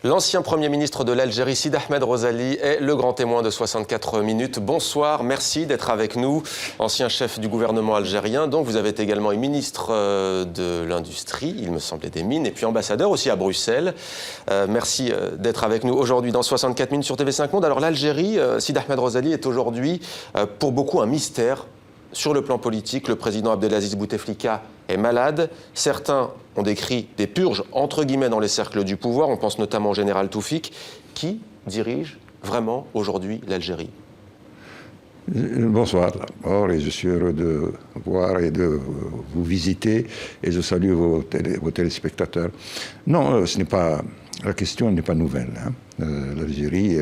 L'ancien Premier ministre de l'Algérie, Sidi Ahmed Rozali, est le grand témoin de 64 minutes. Bonsoir, merci d'être avec nous. Ancien chef du gouvernement algérien, donc vous avez été également ministre de l'Industrie, il me semble, et des Mines, et puis ambassadeur aussi à Bruxelles. Merci d'être avec nous aujourd'hui dans 64 minutes sur TV5 Monde. Alors l'Algérie, Sidi Ahmed Rozali est aujourd'hui pour beaucoup un mystère. Sur le plan politique, le président Abdelaziz Bouteflika est malade. Certains ont décrit des purges, entre guillemets, dans les cercles du pouvoir. On pense notamment au général Toufik. Qui dirige vraiment aujourd'hui l'Algérie? Bonsoir d'abord, et je suis heureux de voir et de vous visiter, et je salue vos téléspectateurs. Non, ce n'est pas, la question n'est pas nouvelle. L'Algérie...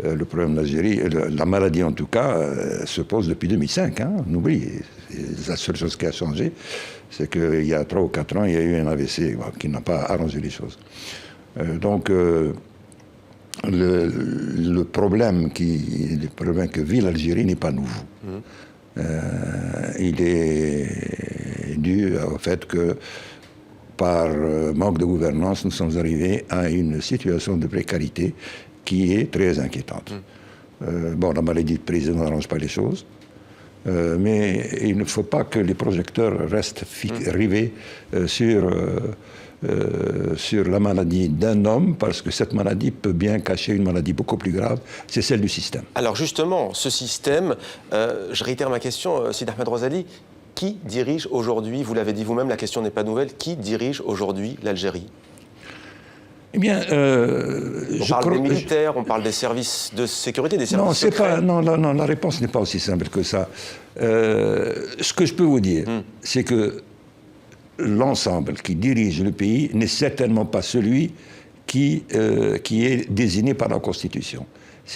le problème de l'Algérie, la maladie en tout cas, se pose depuis 2005. On oublie. La seule chose qui a changé, c'est qu'il y a 3 ou 4 ans, il y a eu un AVC qui n'a pas arrangé les choses. Donc, le problème que vit l'Algérie n'est pas nouveau. Il est dû au fait que, par manque de gouvernance, nous sommes arrivés à une situation de précarité qui est très inquiétante. Bon, la maladie de président n'arrange pas les choses, mais il ne faut pas que les projecteurs restent rivés sur la maladie d'un homme, parce que cette maladie peut bien cacher une maladie beaucoup plus grave, c'est celle du système. Alors justement, ce système, je réitère ma question, Sidi Ahmed Rozali, qui dirige aujourd'hui, vous l'avez dit vous-même, la question n'est pas nouvelle, qui dirige aujourd'hui l'Algérie ? Eh bien, on parle des militaires, on parle des services de sécurité, des services secrets. Non, la réponse n'est pas aussi simple que ça. Ce que je peux vous dire, c'est que l'ensemble qui dirige le pays n'est certainement pas celui qui est désigné par la Constitution.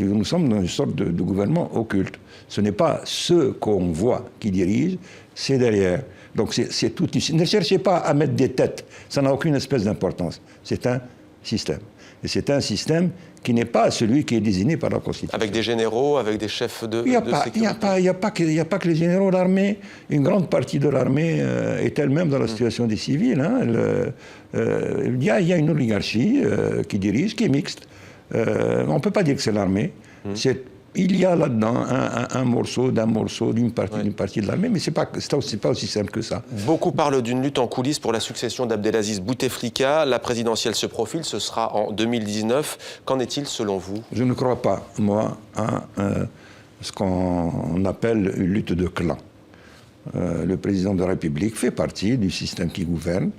Nous sommes dans une sorte de gouvernement occulte. Ce n'est pas ceux qu'on voit qui dirigent, c'est derrière. Donc c'est tout. Ne cherchez pas à mettre des têtes, ça n'a aucune espèce d'importance. C'est un système. Et c'est un système qui n'est pas celui qui est désigné par la Constitution. Avec des généraux, avec des chefs de sécurité. Il n'y a pas que les généraux. L'armée, une grande partie de l'armée est elle-même dans la situation des civils. Il y a une oligarchie qui dirige, qui est mixte. On ne peut pas dire que c'est l'armée. Il y a là-dedans un morceau d'une partie de l'armée, mais ce n'est pas aussi simple que ça. Beaucoup parlent d'une lutte en coulisses pour la succession d'Abdelaziz Bouteflika. La présidentielle se profile, ce sera en 2019. Qu'en est-il selon vous? Je ne crois pas, moi, à ce qu'on appelle une lutte de clans. Le président de la République fait partie du système qui gouverne.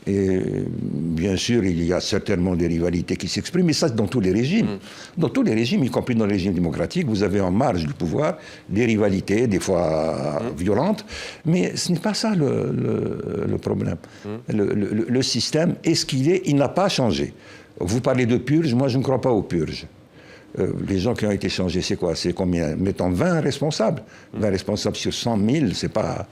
Et bien sûr, il y a certainement des rivalités qui s'expriment, mais ça, dans tous les régimes. Dans tous les régimes, y compris dans les régimes démocratiques, vous avez en marge du pouvoir des rivalités, des fois violentes, mais ce n'est pas ça le problème. Le système est ce qu'il est, il n'a pas changé. Vous parlez de purge, moi je ne crois pas aux purges. Les gens qui ont été changés, c'est quoi? C'est combien? Mettons 20 responsables. 20 responsables sur 100 000, c'est pas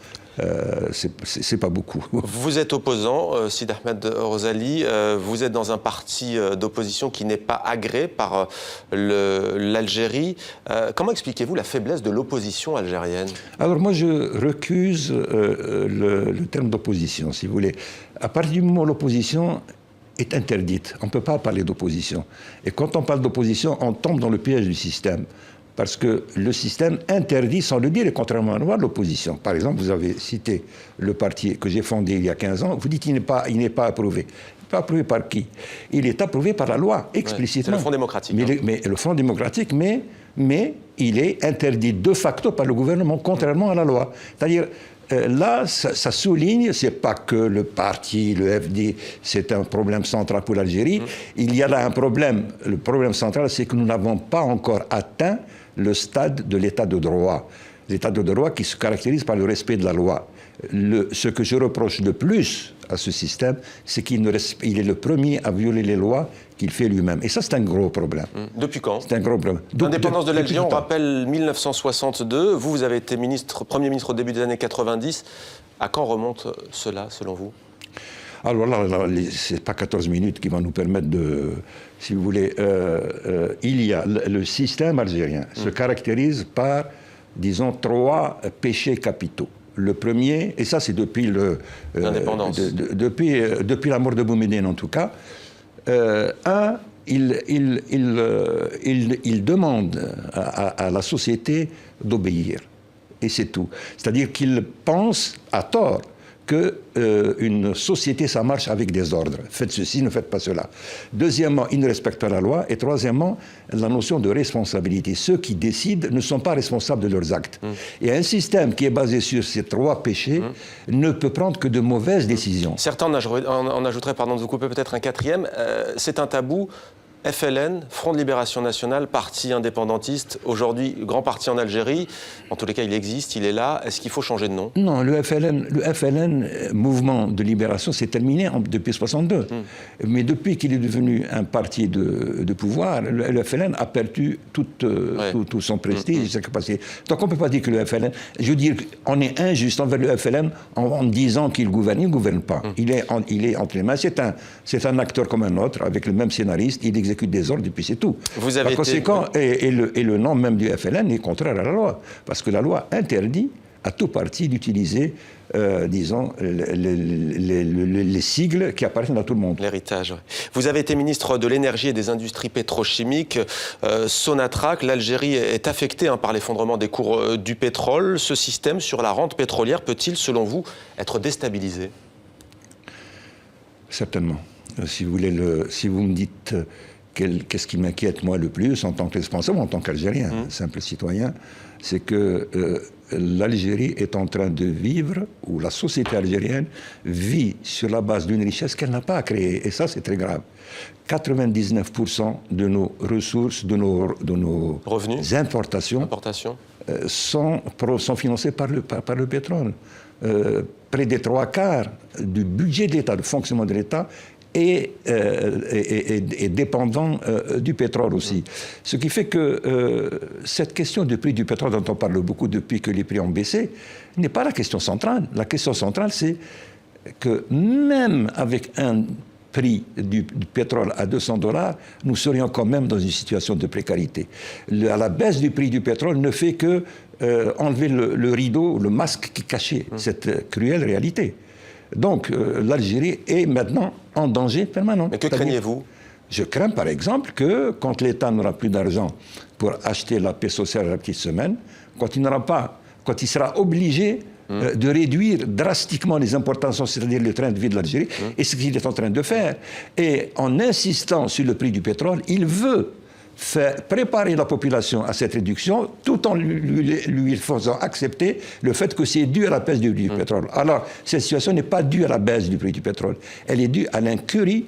beaucoup. Vous êtes opposant, Sidi Ahmed Rozali. Vous êtes dans un parti d'opposition qui n'est pas agréé par l'Algérie. Comment expliquez-vous la faiblesse de l'opposition algérienne? Alors moi, je recuse le terme d'opposition, si vous voulez. À partir du moment où l'opposition est interdite, on ne peut pas parler d'opposition. Et quand on parle d'opposition, on tombe dans le piège du système. Parce que le système interdit, sans le dire, et contrairement à la loi, l'opposition. Par exemple, vous avez cité le parti que j'ai fondé il y a 15 ans, vous dites qu'il n'est pas approuvé. Pas approuvé par qui? Il est approuvé par la loi, explicitement. C'est le Front démocratique. Mais le Front démocratique, mais il est interdit de facto par le gouvernement, contrairement à la loi. C'est-à-dire, là, ça souligne, c'est pas que le parti, le FD, c'est un problème central pour l'Algérie. Il y a là un problème. Le problème central, c'est que nous n'avons pas encore atteint le stade de l'état de droit. L'état de droit qui se caractérise par le respect de la loi. Ce que je reproche le plus à ce système, c'est qu'il est le premier à violer les lois qu'il fait lui-même. Et ça, c'est un gros problème. Depuis quand? C'est un gros problème. L'indépendance de l'Algérie, on rappelle 1962. Vous avez été Premier ministre au début des années 90. À quand remonte cela, selon vous? Alors là, ce n'est pas 14 minutes qui vont nous permettre de... Si vous voulez, il y a... Le système algérien se caractérise par, disons, 3 péchés capitaux. Le premier, et ça c'est depuis l'indépendance, depuis la mort de Boumediene en tout cas, il demande à la société d'obéir. Et c'est tout. C'est-à-dire qu'il pense, à tort, qu'une société, ça marche avec des ordres. Faites ceci, ne faites pas cela. Deuxièmement, il ne respecte pas la loi. Et troisièmement, la notion de responsabilité. Ceux qui décident ne sont pas responsables de leurs actes. Et un système qui est basé sur ces trois péchés ne peut prendre que de mauvaises décisions. Certains en ajouteraient, pardon de vous couper, peut-être un quatrième. C'est un tabou. FLN, Front de Libération Nationale, parti indépendantiste, aujourd'hui grand parti en Algérie. En tous les cas, il existe, il est là. Est-ce qu'il faut changer de nom? Non, le FLN, mouvement de libération, c'est terminé depuis 1962. Mais depuis qu'il est devenu un parti de pouvoir, le FLN a perdu tout son prestige, sa capacité. Donc on ne peut pas dire que le FLN... Je veux dire, on est injuste envers le FLN en disant qu'il gouverne. Il ne gouverne pas. Il est entre les mains. C'est un acteur comme un autre, avec le même scénariste. Il exécute des ordres et puis c'est tout. Par conséquent, et le nom même du FLN est contraire à la loi, parce que la loi interdit à tout parti d'utiliser, disons, les sigles qui appartiennent à tout le monde. L'héritage. Vous avez été ministre de l'Énergie et des Industries pétrochimiques. Sonatrach, l'Algérie est affectée par l'effondrement des cours du pétrole. Ce système sur la rente pétrolière peut-il, selon vous, être déstabilisé? Certainement. Si vous me dites qu'est-ce qui m'inquiète moi le plus en tant que responsable, en tant qu'Algérien, simple citoyen, c'est que l'Algérie est en train de vivre, ou la société algérienne vit sur la base d'une richesse qu'elle n'a pas créée. Et ça, c'est très grave. 99% de nos ressources, de nos revenus, importations sont financés par le pétrole. Près des 3/4 du budget de l'État, du fonctionnement de l'État, est dépendant du pétrole aussi. Ce qui fait que cette question du prix du pétrole dont on parle beaucoup depuis que les prix ont baissé n'est pas la question centrale. La question centrale, c'est que même avec un prix du pétrole à $200, nous serions quand même dans une situation de précarité. La baisse du prix du pétrole ne fait que enlever le rideau, le masque qui cachait cette cruelle réalité. Donc, l'Algérie est maintenant en danger permanent. Mais que craignez-vous? Je crains, par exemple, que quand l'État n'aura plus d'argent pour acheter la paix sociale à la petite semaine, quand il sera obligé de réduire drastiquement les importations, c'est-à-dire le train de vie de l'Algérie, et ce qu'il est en train de faire. Et en insistant sur le prix du pétrole, il veut préparer la population à cette réduction tout en lui faisant accepter le fait que c'est dû à la baisse du prix du pétrole. Alors, cette situation n'est pas due à la baisse du prix du pétrole. Elle est due à l'incurie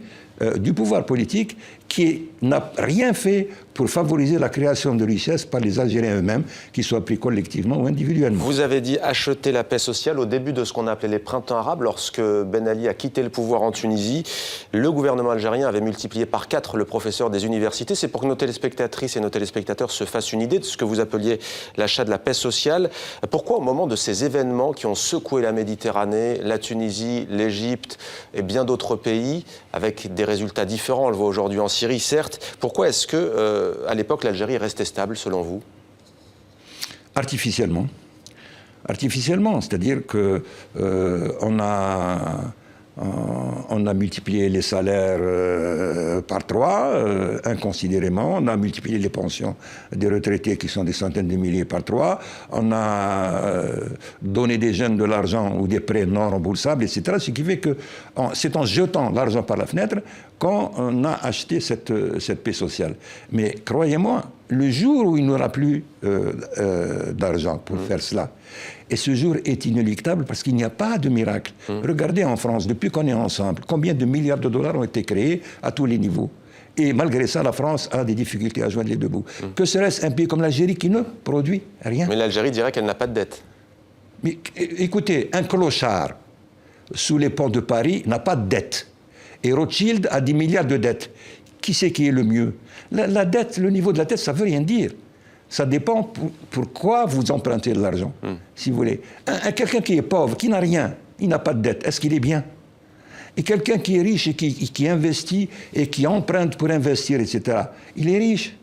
du pouvoir politique qui n'a rien fait pour favoriser la création de richesses par les Algériens eux-mêmes, qu'ils soient pris collectivement ou individuellement. Vous avez dit acheter la paix sociale au début de ce qu'on a appelé les printemps arabes. Lorsque Ben Ali a quitté le pouvoir en Tunisie, le gouvernement algérien avait multiplié par 4 le professeur des universités. C'est pour que nos téléspectatrices et nos téléspectateurs se fassent une idée de ce que vous appeliez l'achat de la paix sociale. Pourquoi, au moment de ces événements qui ont secoué la Méditerranée, la Tunisie, l'Égypte et bien d'autres pays, avec des résultats différents, on le voit aujourd'hui en Syrie, certes, pourquoi est-ce que, à l'époque, l'Algérie est restée stable, selon vous? Artificiellement. Artificiellement, c'est-à-dire que on a multiplié les salaires par 3, inconsidérément. On a multiplié les pensions des retraités qui sont des centaines de milliers par 3. On a donné des jeunes de l'argent ou des prêts non remboursables, etc. Ce qui fait que c'est en jetant l'argent par la fenêtre qu'on a acheté cette paix sociale. Mais croyez-moi, le jour où il n'y aura plus d'argent pour faire cela, et ce jour est inéluctable parce qu'il n'y a pas de miracle. Regardez en France, depuis qu'on est ensemble, combien de milliards de dollars ont été créés à tous les niveaux. Et malgré ça, la France a des difficultés à joindre les deux bouts. Que serait-ce un pays comme l'Algérie qui ne produit rien? Mais l'Algérie dirait qu'elle n'a pas de dette. Mais écoutez, un clochard sous les ponts de Paris n'a pas de dette. Et Rothschild a 10 milliards de dettes. Qui c'est qui est le mieux? La dette, le niveau de la dette, ça ne veut rien dire. Ça dépend pourquoi vous empruntez de l'argent, si vous voulez. Quelqu'un qui est pauvre, qui n'a rien, il n'a pas de dette, est-ce qu'il est bien? Et quelqu'un qui est riche et qui investit et qui emprunte pour investir, etc., il est riche.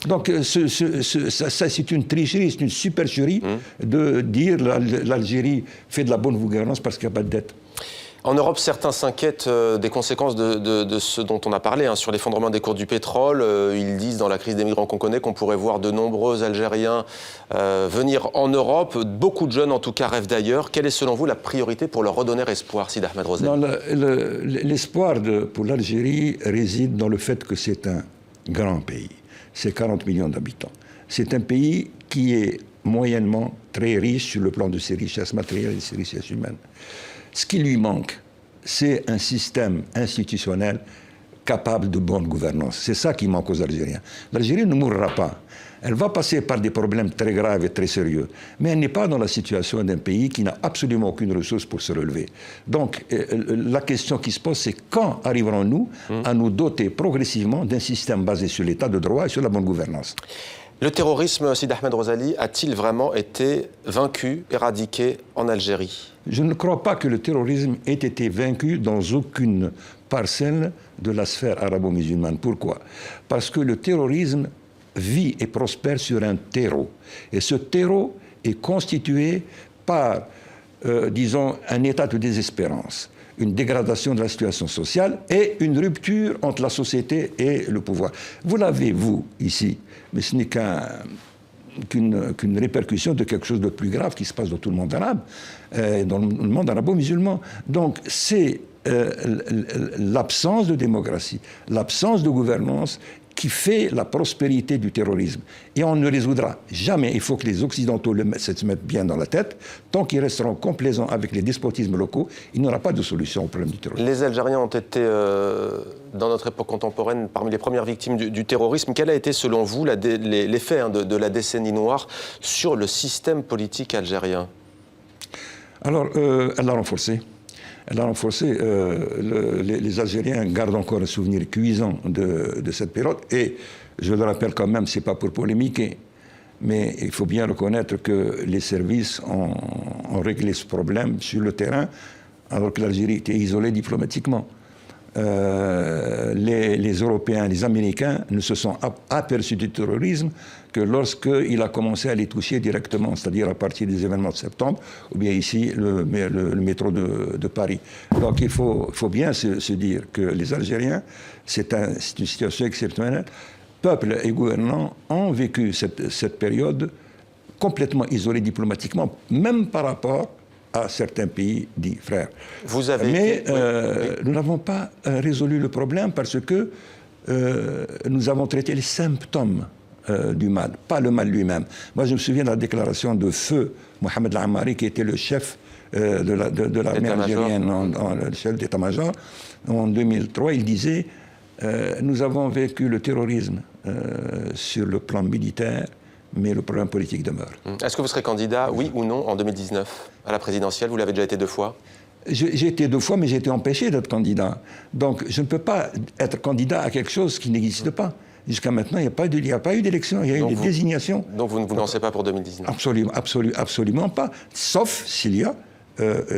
Donc ça c'est une tricherie, c'est une supercherie de dire l'Algérie fait de la bonne gouvernance parce qu'il n'y a pas de dette. En Europe, certains s'inquiètent des conséquences de ce dont on a parlé, sur l'effondrement des cours du pétrole. Ils disent, dans la crise des migrants qu'on connaît, qu'on pourrait voir de nombreux Algériens venir en Europe. Beaucoup de jeunes, en tout cas, rêvent d'ailleurs. Quelle est, selon vous, la priorité pour leur redonner espoir, Sid Ahmed Rosali? L'espoir pour l'Algérie réside dans le fait que c'est un grand pays. C'est 40 millions d'habitants. C'est un pays qui est moyennement très riche sur le plan de ses richesses matérielles et de ses richesses humaines. Ce qui lui manque, c'est un système institutionnel capable de bonne gouvernance. C'est ça qui manque aux Algériens. L'Algérie ne mourra pas. Elle va passer par des problèmes très graves et très sérieux. Mais elle n'est pas dans la situation d'un pays qui n'a absolument aucune ressource pour se relever. Donc, la question qui se pose, c'est quand arriverons-nous à nous doter progressivement d'un système basé sur l'état de droit et sur la bonne gouvernance? Le terrorisme, Sid Ahmed Rosali, a-t-il vraiment été vaincu, éradiqué en Algérie? Je ne crois pas que le terrorisme ait été vaincu dans aucune parcelle de la sphère arabo-musulmane. Pourquoi? Parce que le terrorisme vit et prospère sur un terreau. Et ce terreau est constitué par, disons, un état de désespérance, une dégradation de la situation sociale et une rupture entre la société et le pouvoir. Vous l'avez, vous, ici, mais ce n'est qu'une répercussion de quelque chose de plus grave qui se passe dans tout le monde arabe, dans le monde arabo-musulman. Donc c'est l'absence de démocratie, l'absence de gouvernance qui fait la prospérité du terrorisme. Et on ne résoudra jamais, il faut que les Occidentaux se mettent bien dans la tête, tant qu'ils resteront complaisants avec les despotismes locaux, il n'y aura pas de solution au problème du terrorisme. Les Algériens ont été, dans notre époque contemporaine, parmi les premières victimes du terrorisme. Quel a été, selon vous, l'effet de la décennie noire sur le système politique algérien? Alors, elle l'a renforcé. Elle a renforcé, les Algériens gardent encore un souvenir cuisant de cette période. Et je le rappelle quand même, ce n'est pas pour polémiquer, mais il faut bien reconnaître que les services ont réglé ce problème sur le terrain, alors que l'Algérie était isolée diplomatiquement. Les Européens, les Américains ne se sont aperçus du terrorisme que lorsqu'il a commencé à les toucher directement, c'est-à-dire à partir des événements de septembre, ou bien ici, le métro de Paris. Donc il faut bien se dire que les Algériens, c'est une situation exceptionnelle. Peuple et gouvernants ont vécu cette période complètement isolée diplomatiquement, même par rapport à certains pays dits frères. Mais nous n'avons pas résolu le problème parce que nous avons traité les symptômes du mal, pas le mal lui-même. Moi, je me souviens de la déclaration de feu Mohamed Al-Ammari, qui était le chef de l'armée algérienne, le chef d'état-major. En 2003, il disait nous avons vécu le terrorisme sur le plan militaire, mais le problème politique demeure. Est-ce que vous serez candidat, oui ou non, en 2019 à la présidentielle? Vous l'avez déjà été 2 fois. J'ai été 2 fois, mais j'ai été empêché d'être candidat. Donc je ne peux pas être candidat à quelque chose qui n'existe pas. Jusqu'à maintenant, il n'y a pas eu d'élection, il y a eu des désignations. Donc vous ne vous lancez pas pour 2019? Absolument pas, sauf s'il y a,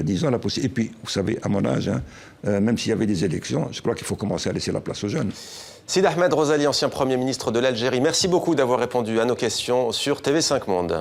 disons, la possibilité. Et puis, vous savez, à mon âge, même s'il y avait des élections, je crois qu'il faut commencer à laisser la place aux jeunes. Sid Ahmed Rosali, ancien Premier ministre de l'Algérie, merci beaucoup d'avoir répondu à nos questions sur TV5 Monde.